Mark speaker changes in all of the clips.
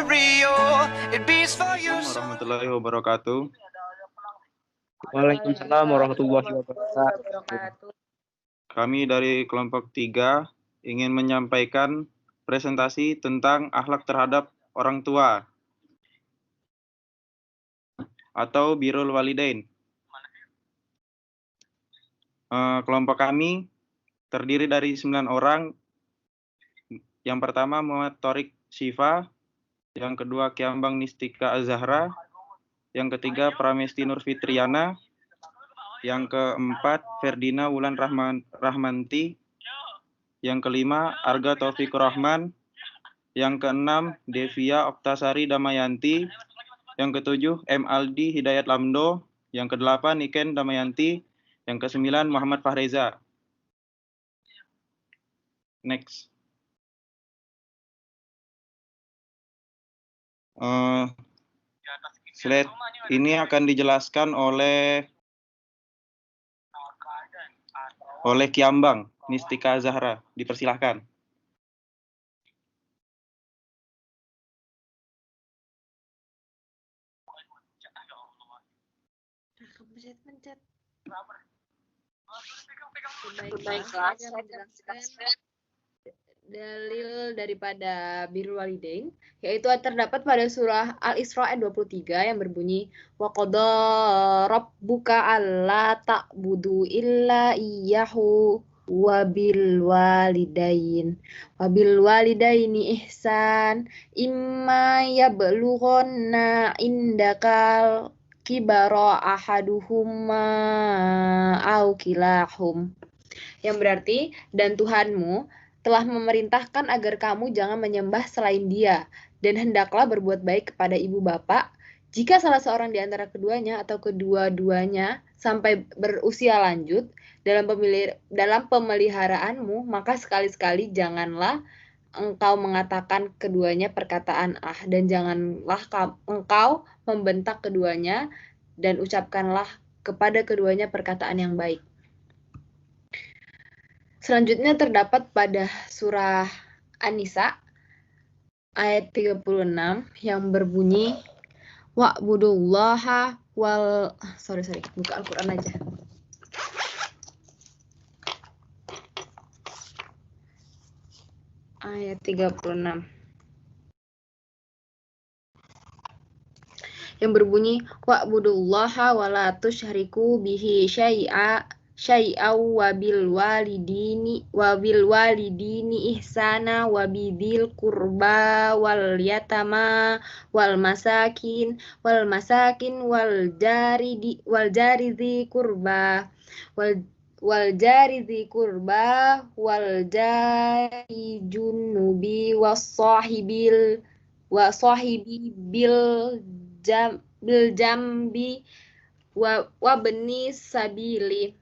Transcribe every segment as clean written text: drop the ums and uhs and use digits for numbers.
Speaker 1: stereo. It beats for you.
Speaker 2: Warahmatullahi wabarakatuh.
Speaker 3: Waalaikumsalam warahmatullahi wabarakatuh.
Speaker 2: Kami dari kelompok 3 ingin menyampaikan presentasi tentang akhlak terhadap orang tua atau birrul walidain. Kelompok kami terdiri dari 9 orang. Yang pertama Muhammad Thorik Syifa, yang kedua Kiambang Nistika Azahra, yang ketiga Pramesti Nur Fitriana, yang keempat Ferdina Wulan Rahmanti, yang kelima Arga Taufik Rahman, yang keenam Devia Oktasari Damayanti, yang ketujuh M. Aldi Hidayat Lamdo, yang kedelapan Niken Damayanti, yang kesembilan Muhammad Fahreza. Next. Slide ini akan dijelaskan oleh Kiambang Nistika Zahra. Dipersilahkan.
Speaker 3: Baiklah, saya jelaskan dalil daripada birrul walidain, yaitu terdapat pada surah Al-Isra ayat 23 yang berbunyi wa qada rabbuka alla ta'budu illa iyyahu wa bil walidaini ihsan imma yablughanna indakal kibara ahaduhuma au kilahum, yang berarti dan Tuhanmu telah memerintahkan agar kamu jangan menyembah selain Dia, dan hendaklah berbuat baik kepada ibu bapak. Jika salah seorang di antara keduanya atau kedua-duanya sampai berusia lanjut dalam pemeliharaanmu, maka sekali-sekali janganlah engkau mengatakan keduanya perkataan dan janganlah engkau membentak keduanya, dan ucapkanlah kepada keduanya perkataan yang baik. Selanjutnya terdapat pada surah An-Nisa ayat 36 yang berbunyi wa'budullaha buka Al-Qur'an aja. Ayat 36 yang berbunyi wa'budullaha wa la tusyriku bihi syai'aw wa bil walidini ihsana wa bidil qurba wal yatama wal masakin wal jari dzi qurba wal jari junubi wa sahibi bil jambi wa bani sabili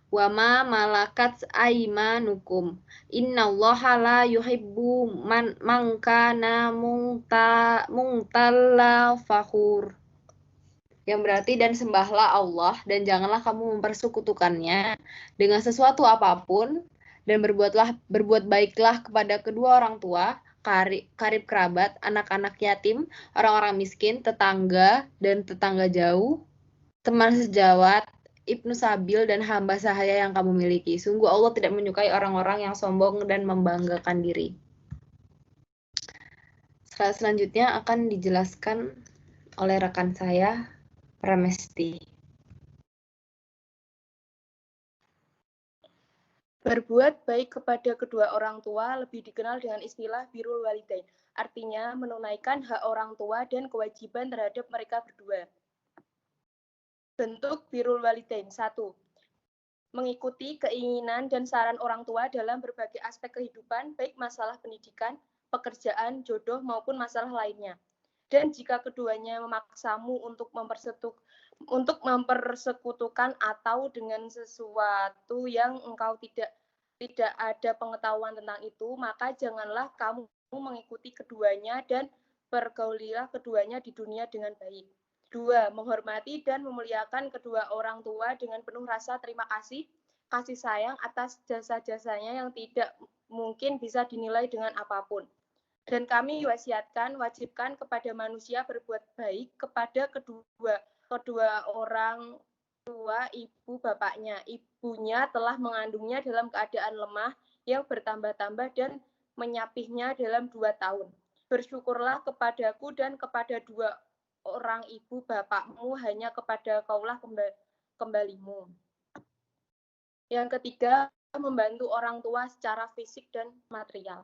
Speaker 3: wa ma malakat aimanukum innallaha la yuhibbu man kana mungtalla fakhur, yang berarti dan sembahlah Allah dan janganlah kamu mempersekutukannya dengan sesuatu apapun, dan berbuat baiklah kepada kedua orang tua, karib kerabat, anak-anak yatim, orang-orang miskin, tetangga dan tetangga jauh, teman sejawat, Ibnu Sabil, dan hamba sahaya yang kamu miliki. Sungguh Allah tidak menyukai orang-orang yang sombong dan membanggakan diri. Selanjutnya akan dijelaskan oleh rekan saya, Pramesti.
Speaker 4: Berbuat baik kepada kedua orang tua lebih dikenal dengan istilah birrul walidain. Artinya menunaikan hak orang tua dan kewajiban terhadap mereka berdua. Bentuk birrul walidain. 1. Mengikuti keinginan dan saran orang tua dalam berbagai aspek kehidupan, baik masalah pendidikan, pekerjaan, jodoh, maupun masalah lainnya. Dan jika keduanya memaksamu untuk mempersekutukan atau dengan sesuatu yang engkau tidak ada pengetahuan tentang itu, maka janganlah kamu mengikuti keduanya dan pergaulilah keduanya di dunia dengan baik. 2. Menghormati dan memuliakan kedua orang tua dengan penuh rasa terima kasih sayang atas jasa-jasanya yang tidak mungkin bisa dinilai dengan apapun. Dan kami wajibkan kepada manusia berbuat baik kepada kedua orang tua ibu bapaknya. Ibunya telah mengandungnya dalam keadaan lemah yang bertambah-tambah dan menyapihnya dalam 2 tahun. Bersyukurlah kepadaku dan kepada 2 orang ibu bapakmu, hanya kepada kaulah kembalimu. Yang ketiga, membantu orang tua secara fisik dan material.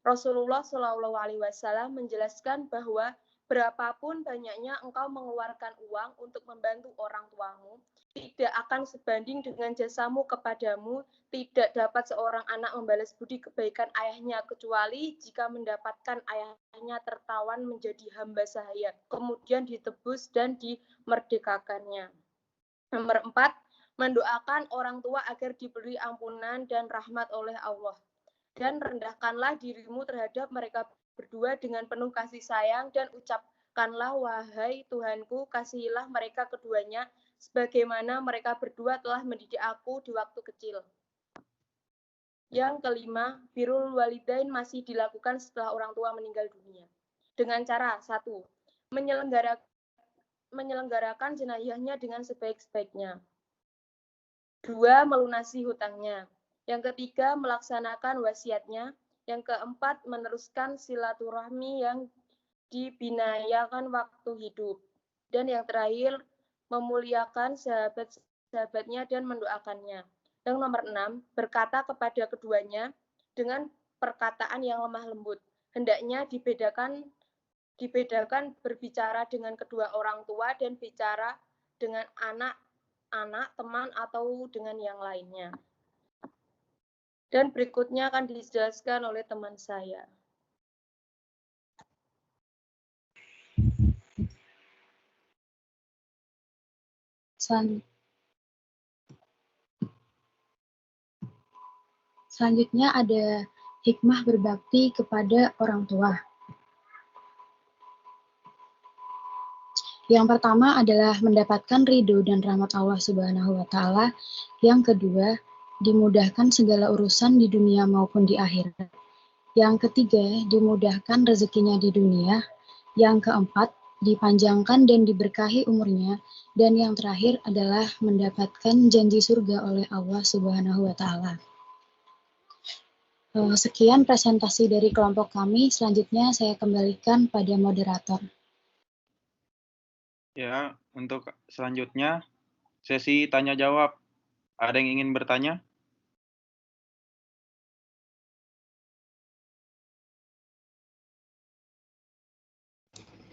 Speaker 4: Rasulullah Shallallahu Alaihi Wasallam menjelaskan bahwa berapapun banyaknya engkau mengeluarkan uang untuk membantu orang tuamu, tidak akan sebanding dengan jasamu kepadamu. Tidak dapat seorang anak membalas budi kebaikan ayahnya kecuali jika mendapatkan ayahnya tertawan menjadi hamba sahaya, kemudian ditebus dan dimerdekakannya. Nomor 4, mendoakan orang tua agar diberi ampunan dan rahmat oleh Allah. Dan rendahkanlah dirimu terhadap mereka berdua dengan penuh kasih sayang dan ucapkanlah, wahai Tuhanku, kasihilah mereka keduanya sebagaimana mereka berdua telah mendidik aku di waktu kecil. Yang kelima, birrul walidain masih dilakukan setelah orang tua meninggal dunia. Dengan cara 1, menyelenggarakan jenazahnya dengan sebaik-baiknya. 2, melunasi hutangnya. Yang ketiga, melaksanakan wasiatnya. Yang keempat, meneruskan silaturahmi yang dibinayakan waktu hidup. Dan yang terakhir, memuliakan sahabat-sahabatnya dan mendoakannya. Yang nomor 6, berkata kepada keduanya dengan perkataan yang lemah lembut. Hendaknya dibedakan berbicara dengan kedua orang tua dan bicara dengan anak, teman, atau dengan yang lainnya. Dan berikutnya akan dijelaskan oleh teman saya.
Speaker 5: Selanjutnya ada hikmah berbakti kepada orang tua. Yang pertama adalah mendapatkan ridho dan rahmat Allah Subhanahu wa Ta'ala. Yang kedua, dimudahkan segala urusan di dunia maupun di akhirat. Yang ketiga, dimudahkan rezekinya di dunia. Yang keempat, dipanjangkan dan diberkahi umurnya. Dan yang terakhir adalah mendapatkan janji surga oleh Allah Subhanahu wa Ta'ala. Sekian presentasi dari kelompok kami. Selanjutnya saya kembalikan pada moderator.
Speaker 2: Ya, untuk selanjutnya sesi tanya jawab. Ada yang ingin bertanya?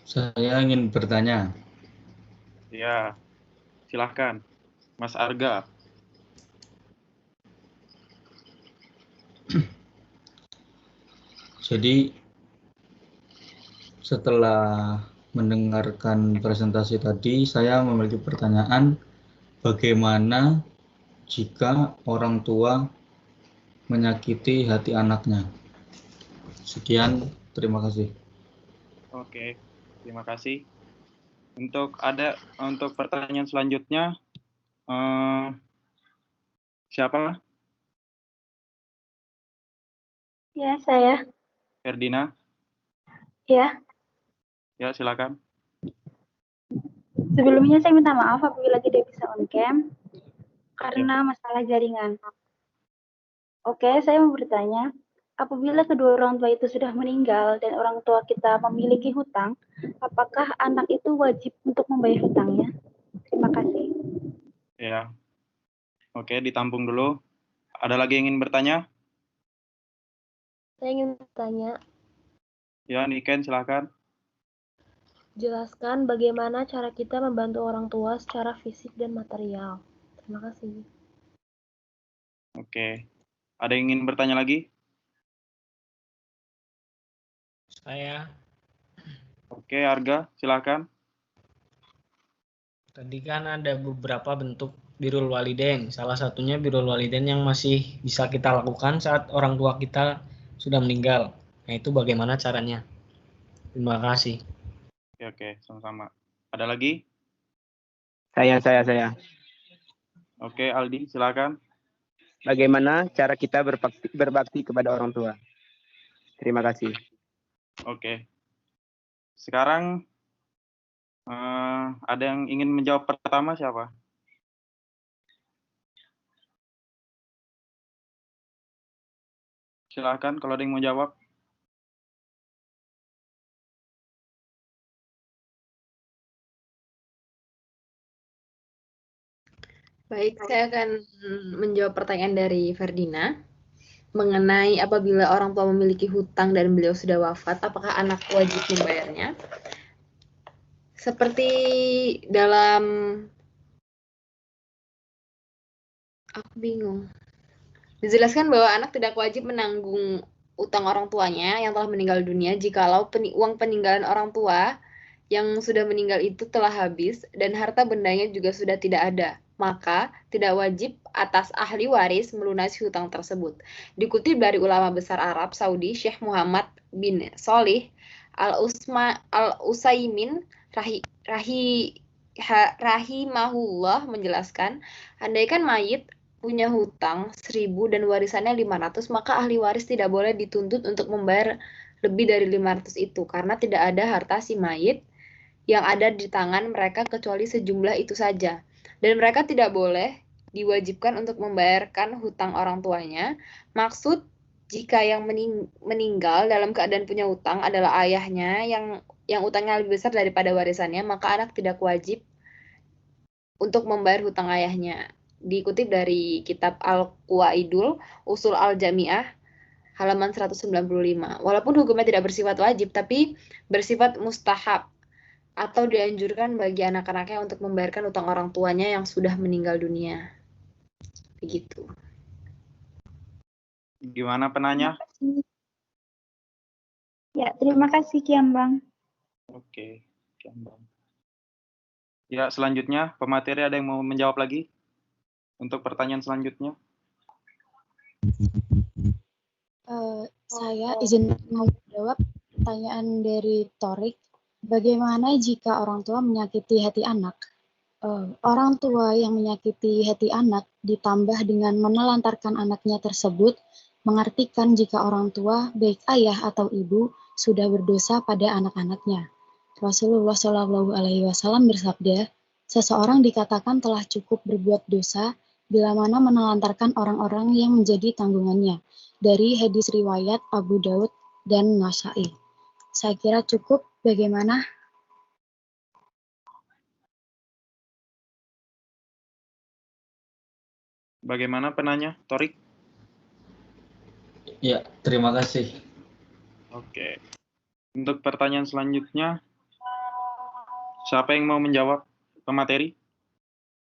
Speaker 6: Saya ingin bertanya.
Speaker 2: Ya, silahkan. Mas Arga.
Speaker 6: Jadi setelah mendengarkan presentasi tadi, saya memiliki pertanyaan, bagaimana jika orang tua menyakiti hati anaknya? Sekian, terima kasih.
Speaker 2: Oke, terima kasih. Untuk pertanyaan selanjutnya, siapa?
Speaker 7: Ya, saya.
Speaker 2: Ferdina?
Speaker 7: Ya.
Speaker 2: Ya, silakan.
Speaker 7: Sebelumnya saya minta maaf apabila tidak bisa on cam karena masalah jaringan. Oke, saya mau bertanya, apabila kedua orang tua itu sudah meninggal dan orang tua kita memiliki hutang, apakah anak itu wajib untuk membayar hutangnya? Terima kasih.
Speaker 2: Ya. Oke, ditampung dulu. Ada lagi yang ingin bertanya?
Speaker 8: Saya ingin bertanya,
Speaker 2: Ya, Niken, silakan.
Speaker 8: jelaskan bagaimana cara kita membantu orang tua secara fisik dan material. Terima kasih.
Speaker 2: Oke. Ada yang ingin bertanya lagi?
Speaker 9: Saya.
Speaker 2: Oke, Arga, silakan.
Speaker 9: Tadi kan ada beberapa bentuk birrul walidain. Salah satunya birrul walidain yang masih bisa kita lakukan saat orang tua kita sudah meninggal. Nah, itu bagaimana caranya? Terima kasih.
Speaker 2: Oke, sama-sama. Ada lagi?
Speaker 10: Saya.
Speaker 2: Oke, Aldi, silakan.
Speaker 10: Bagaimana cara kita berbakti kepada orang tua? Terima kasih.
Speaker 2: Oke. Sekarang ada yang ingin menjawab pertama siapa? Silakan kalau ada yang mau jawab.
Speaker 3: Baik, saya akan menjawab pertanyaan dari Ferdina mengenai apabila orang tua memiliki hutang dan beliau sudah wafat, apakah anak wajib membayarnya? Seperti dalam, aku bingung. Dijelaskan bahwa anak tidak wajib menanggung utang orang tuanya yang telah meninggal dunia jikalau uang peninggalan orang tua yang sudah meninggal itu telah habis dan harta bendanya juga sudah tidak ada. Maka tidak wajib atas ahli waris melunasi hutang tersebut. Dikutip dari ulama besar Arab Saudi, Syekh Muhammad bin Shalih Al-Utsaimin rahimahullah menjelaskan, andaikan mayit punya hutang 1.000 dan warisannya 500, maka ahli waris tidak boleh dituntut untuk membayar lebih dari 500 itu karena tidak ada harta si mayit yang ada di tangan mereka kecuali sejumlah itu saja. Dan mereka tidak boleh diwajibkan untuk membayarkan hutang orang tuanya. Maksud jika yang meninggal dalam keadaan punya hutang adalah ayahnya yang utangnya lebih besar daripada warisannya, maka anak tidak wajib untuk membayar hutang ayahnya. Dikutip dari kitab Al-Qawaidul Usul Al-Jami'ah halaman 195. Walaupun hukumnya tidak bersifat wajib, tapi bersifat mustahab atau dianjurkan bagi anak-anaknya untuk membayarkan utang orang tuanya yang sudah meninggal dunia. Begitu.
Speaker 2: Gimana penanya?
Speaker 7: Ya, terima kasih Kiambang.
Speaker 2: Oke, Kiambang. Ya, selanjutnya pemateri ada yang mau menjawab lagi untuk pertanyaan selanjutnya?
Speaker 5: Saya izin menjawab pertanyaan dari Torik. Bagaimana jika orang tua menyakiti hati anak? Orang tua yang menyakiti hati anak ditambah dengan menelantarkan anaknya tersebut mengartikan jika orang tua, baik ayah atau ibu, sudah berdosa pada anak-anaknya. Rasulullah Shallallahu Alaihi Wasallam bersabda, seseorang dikatakan telah cukup berbuat dosa bila mana menelantarkan orang-orang yang menjadi tanggungannya. Dari hadis riwayat Abu Daud dan Nasai. Saya kira cukup. Bagaimana?
Speaker 2: Bagaimana penanya, Torik?
Speaker 6: Ya, terima kasih.
Speaker 2: Oke. Untuk pertanyaan selanjutnya, siapa yang mau menjawab pemateri?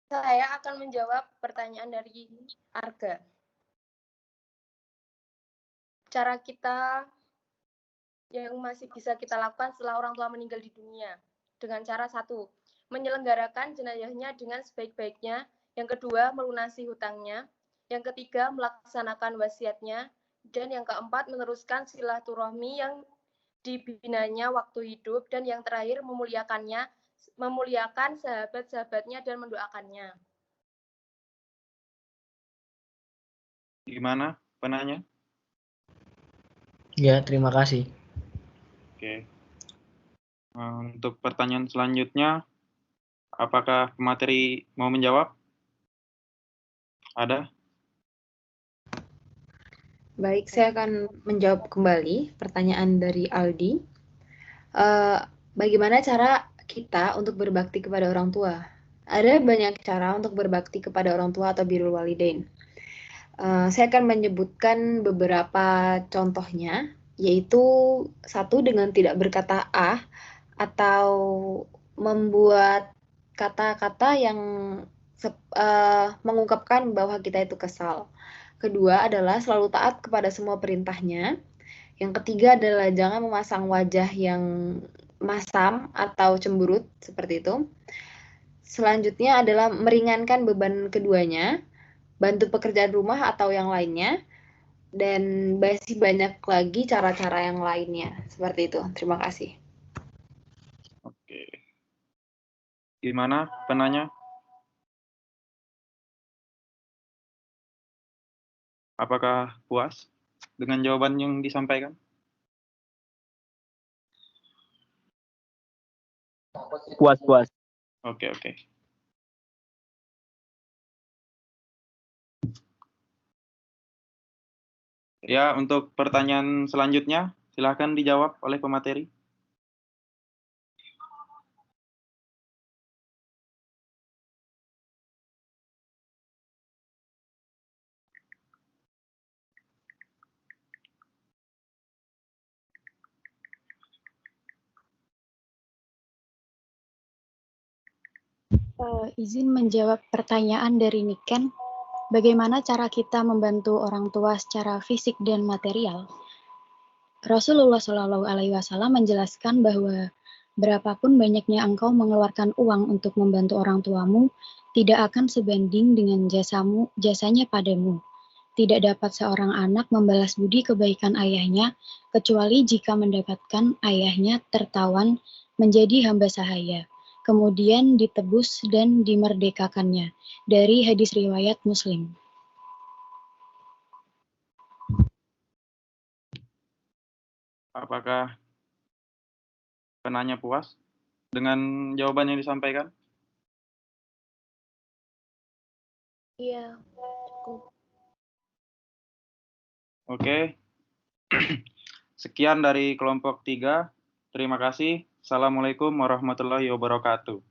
Speaker 4: Saya akan menjawab pertanyaan dari Arga. Cara kita yang masih bisa kita lakukan setelah orang tua meninggal di dunia. Dengan cara satu, menyelenggarakan jenazahnya dengan sebaik-baiknya. Yang kedua, melunasi hutangnya. Yang ketiga, melaksanakan wasiatnya. Dan yang keempat, meneruskan silaturahmi yang dibinanya waktu hidup. Dan yang terakhir, memuliakan sahabat-sahabatnya dan mendoakannya.
Speaker 2: Gimana penanya?
Speaker 9: Ya, terima kasih.
Speaker 2: Oke. Untuk pertanyaan selanjutnya, apakah pemateri mau menjawab? Ada?
Speaker 3: Baik, saya akan menjawab kembali pertanyaan dari Aldi. Bagaimana cara kita untuk berbakti kepada orang tua? Ada banyak cara untuk berbakti kepada orang tua atau birrul walidain. Saya akan menyebutkan beberapa contohnya, yaitu satu dengan tidak berkata ah atau membuat kata-kata yang mengungkapkan bahwa kita itu kesal. Kedua adalah selalu taat kepada semua perintahnya. Yang ketiga adalah jangan memasang wajah yang masam atau cemberut seperti itu. Selanjutnya adalah meringankan beban keduanya, bantu pekerjaan rumah atau yang lainnya, dan masih banyak lagi cara-cara yang lainnya. Seperti itu. Terima kasih.
Speaker 2: Oke. Gimana penanya? Apakah puas dengan jawaban yang disampaikan?
Speaker 10: Puas.
Speaker 2: Oke, oke. Ya, untuk pertanyaan selanjutnya, silahkan dijawab oleh pemateri.
Speaker 5: Izin menjawab pertanyaan dari Niken. Bagaimana cara kita membantu orang tua secara fisik dan material? Rasulullah Shallallahu Alaihi Wasallam menjelaskan bahwa berapapun banyaknya engkau mengeluarkan uang untuk membantu orang tuamu, tidak akan sebanding dengan jasanya padamu. Tidak dapat seorang anak membalas budi kebaikan ayahnya, kecuali jika mendapatkan ayahnya tertawan menjadi hamba sahaya, kemudian ditebus dan dimerdekakannya. Dari hadis riwayat Muslim.
Speaker 2: Apakah penanya puas dengan jawaban yang disampaikan?
Speaker 8: Iya, cukup.
Speaker 2: Oke. Sekian dari kelompok 3. Terima kasih. Assalamualaikum warahmatullahi wabarakatuh.